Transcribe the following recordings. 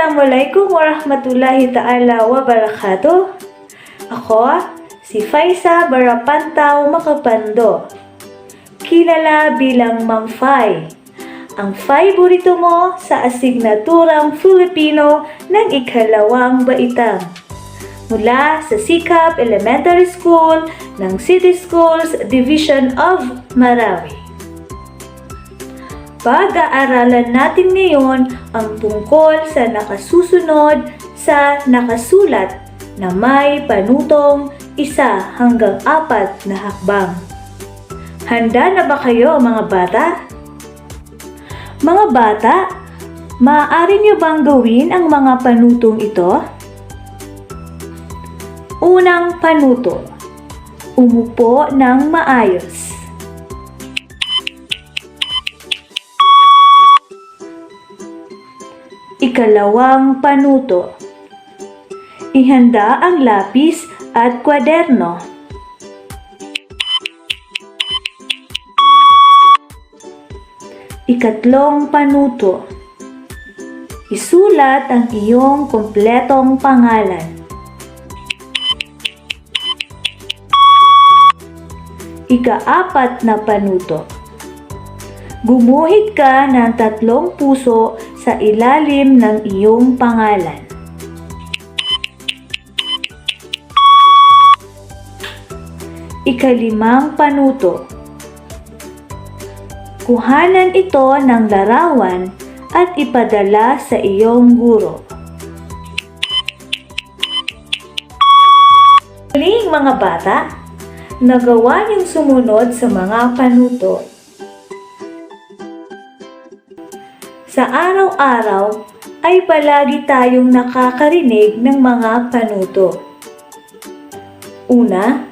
Assalamualaikum warahmatullahi ta'ala wabarakatuh. Ako, si Faisa Barapantao Makapando, kilala bilang Ma'am Fai, ang favorito mo sa asignaturang Filipino ng ikalawang baitang, mula sa Sikap Elementary School ng City Schools Division of Marawi. Pag-aaralan natin ngayon ang tungkol sa nakasusunod sa nakasulat na may panutong 1 hanggang 4 na hakbang. Handa na ba kayo mga bata? Mga bata, maaari niyo bang gawin ang mga panutong ito? Unang panuto, umupo ng maayos. Ikalawang panuto, ihanda ang lapis at kwaderno. Ikatlong panuto, isulat ang iyong kumpletong pangalan. Ika-4 na panuto, gumuhit ka ng 3 puso sa ilalim ng iyong pangalan. Ika-5 panuto, kuhanan ito ng larawan at ipadala sa iyong guro. Muling mga bata, nagawa niyong sumunod sa mga panuto. Sa araw-araw ay palagi tayong nakakarinig ng mga panuto. Una,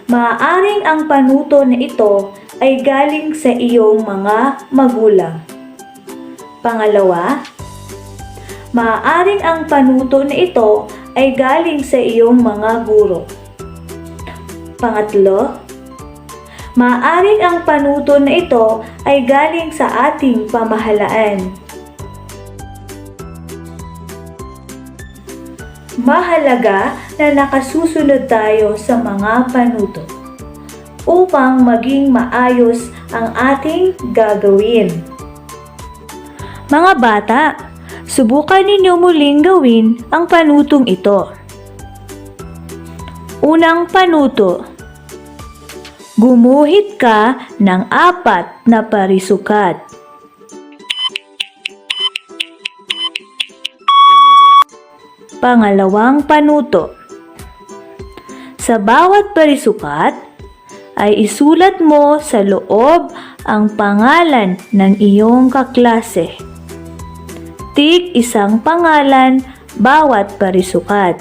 maaaring ang panuto na ito ay galing sa iyong mga magulang. Pangalawa, maaaring ang panuto na ito ay galing sa iyong mga guro. Pangatlo, maaaring ang panuto na ito ay galing sa ating pamahalaan. Mahalaga na nakasusunod tayo sa mga panuto upang maging maayos ang ating gagawin. Mga bata, subukan ninyo muling gawin ang panutong ito. Unang panuto, gumuhit ka ng 4 na parisukat. Pangalawang panuto, sa bawat parisukat ay isulat mo sa loob ang pangalan ng iyong kaklase. Tig 1 pangalan bawat parisukat.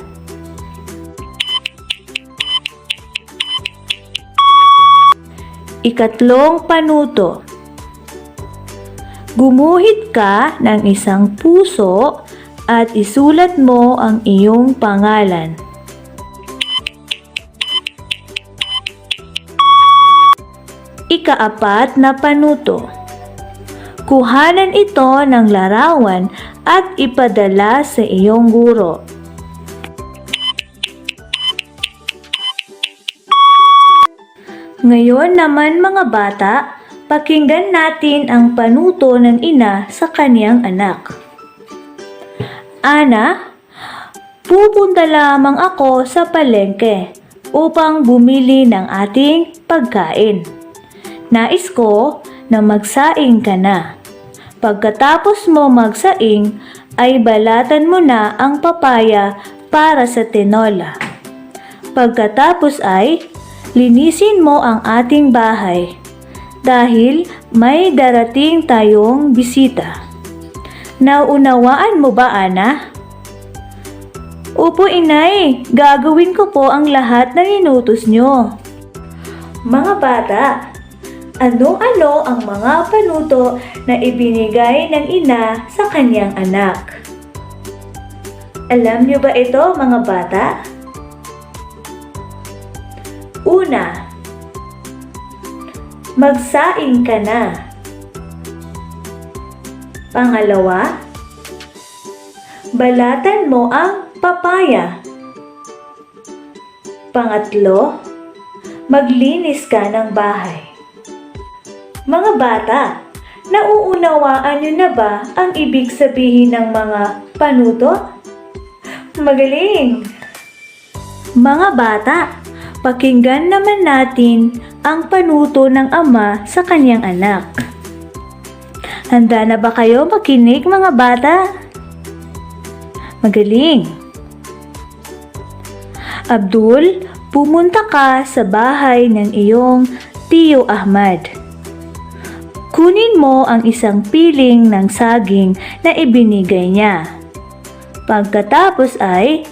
Ikatlong panuto, gumuhit ka ng 1 puso at isulat mo ang iyong pangalan. Ika-4 na panuto, kuhanan ito ng larawan at ipadala sa iyong guro. Ngayon naman mga bata, pakinggan natin ang panuto ng ina sa kaniyang anak. Ana, pupunta lamang ako sa palengke upang bumili ng ating pagkain. Nais ko na magsaing ka na. Pagkatapos mo magsaing, ay balatan mo na ang papaya para sa tinola. Pagkatapos ay linisin mo ang ating bahay dahil may darating tayong bisita. Naunawaan mo ba, Ana? Opo, inay. Gagawin ko po ang lahat ng inutos nyo. Mga bata, ano-ano ang mga panuto na ibinigay ng ina sa kanyang anak? Alam nyo ba ito, mga bata? Una, magsaing ka na. Pangalawa, balatan mo ang papaya. Pangatlo, maglinis ka ng bahay. Mga bata, nauunawaan niyo na ba ang ibig sabihin ng mga panuto? Magaling! Mga bata, pakinggan naman natin ang panuto ng ama sa kanyang anak. Handa na ba kayo makinig, mga bata? Magaling! Abdul, pumunta ka sa bahay ng iyong Tiyo Ahmad. Kunin mo ang isang piling ng saging na ibinigay niya. Pagkatapos ay,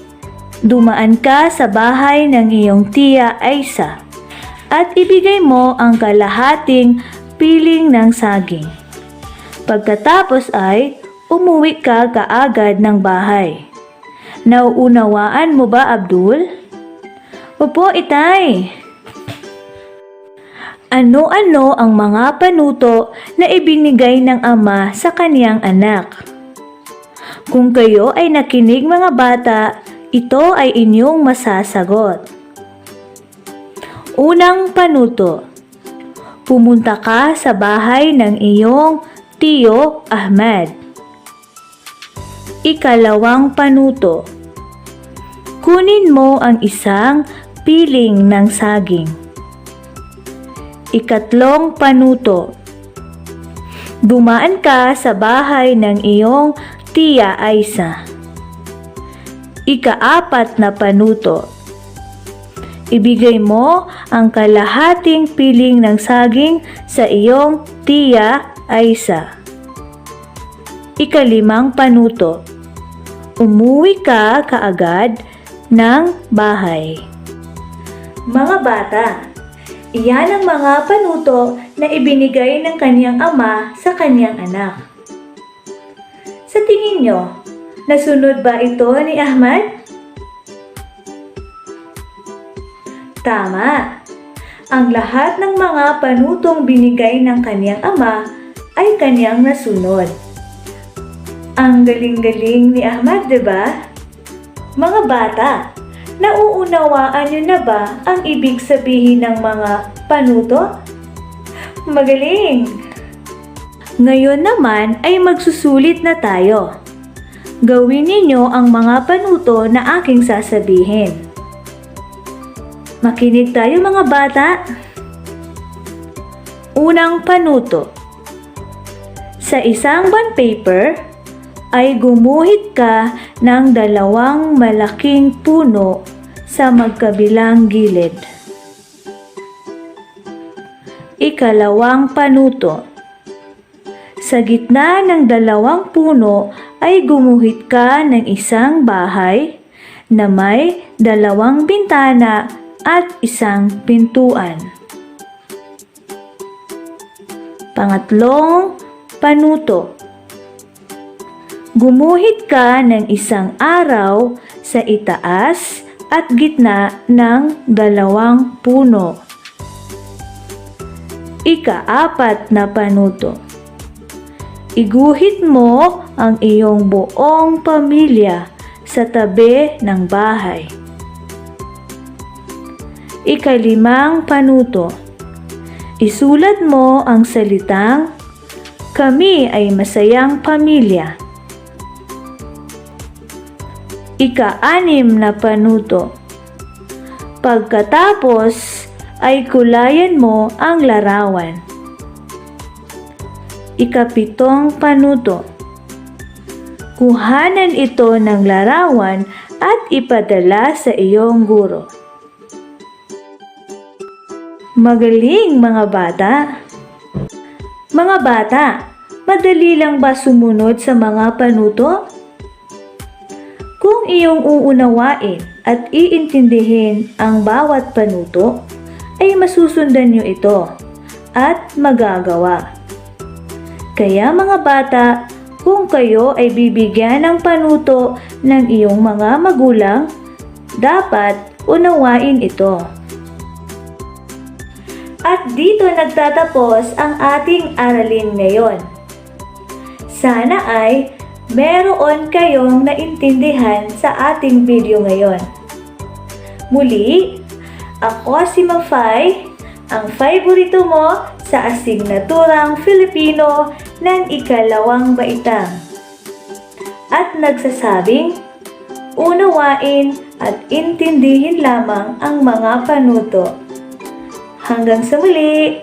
dumaan ka sa bahay ng iyong tiya Aisa at ibigay mo ang kalahating piling ng saging. Pagkatapos ay, umuwi ka kaagad ng bahay. Nauunawaan mo ba, Abdul? Opo, itay. Ano-ano ang mga panuto na ibinigay ng ama sa kaniyang anak? Kung kayo ay nakinig, mga bata, ito ay inyong masasagot. Unang panuto. Pumunta ka sa bahay ng iyong Tiyo Ahmad. Ikalawang panuto. Kunin mo ang isang piling ng saging. Ikatlong panuto. Dumaan ka sa bahay ng iyong tiya Aisa. Ikaapat na panuto. Ibigay mo ang kalahating piling ng saging sa iyong tiya Aisa. Ikalimang panuto. Umuwi ka kaagad ng bahay. Mga bata, iyan ang mga panuto na ibinigay ng kaniyang ama sa kaniyang anak. Sa tingin nyo, nasunod ba ito ni Ahmad? Tama! Ang lahat ng mga panutong binigay ng kaniyang ama ay kaniyang nasunod. Ang galing-galing ni Ahmad, diba? Mga bata, nauunawaan niyo na ba ang ibig sabihin ng mga panuto? Magaling! Ngayon naman ay magsusulit na tayo. Gawin ninyo ang mga panuto na aking sasabihin. Makinig tayo, mga bata. Unang panuto. Sa isang bond paper ay gumuhit ka ng dalawang malaking puno sa magkabilang gilid. Ikalawang panuto. Sa gitna ng dalawang puno ay gumuhit ka ng isang bahay na may dalawang bintana at isang pintuan. Pangatlong panuto. Gumuhit ka ng isang araw sa itaas at gitna ng dalawang puno. Ikaapat na panuto. Iguhit mo ang iyong buong pamilya sa tabi ng bahay. Ikalimang panuto. Isulat mo ang salitang, "Kami ay masayang pamilya." Ika-anim na panuto. Pagkatapos ay kulayan mo ang larawan. Ika-pitong panuto. Kuhanan ito ng larawan at ipadala sa iyong guro. Magaling, mga bata! Mga bata, madali lang ba sumunod sa mga panuto? Kung iyong uunawain at iintindihin ang bawat panuto, ay masusundan niyo ito at magagawa. Kaya, mga bata, kung kayo ay bibigyan ng panuto ng iyong mga magulang, dapat unawain ito. At dito nagtatapos ang ating aralin ngayon. Sana ay meron kayong naintindihan sa ating video ngayon. Muli, ako si Mafay, ang favorito mo sa asignaturang Filipino ng ikalawang baitang. At nagsasabing, unawain at intindihin lamang ang mga panuto. Hanggang sa muli!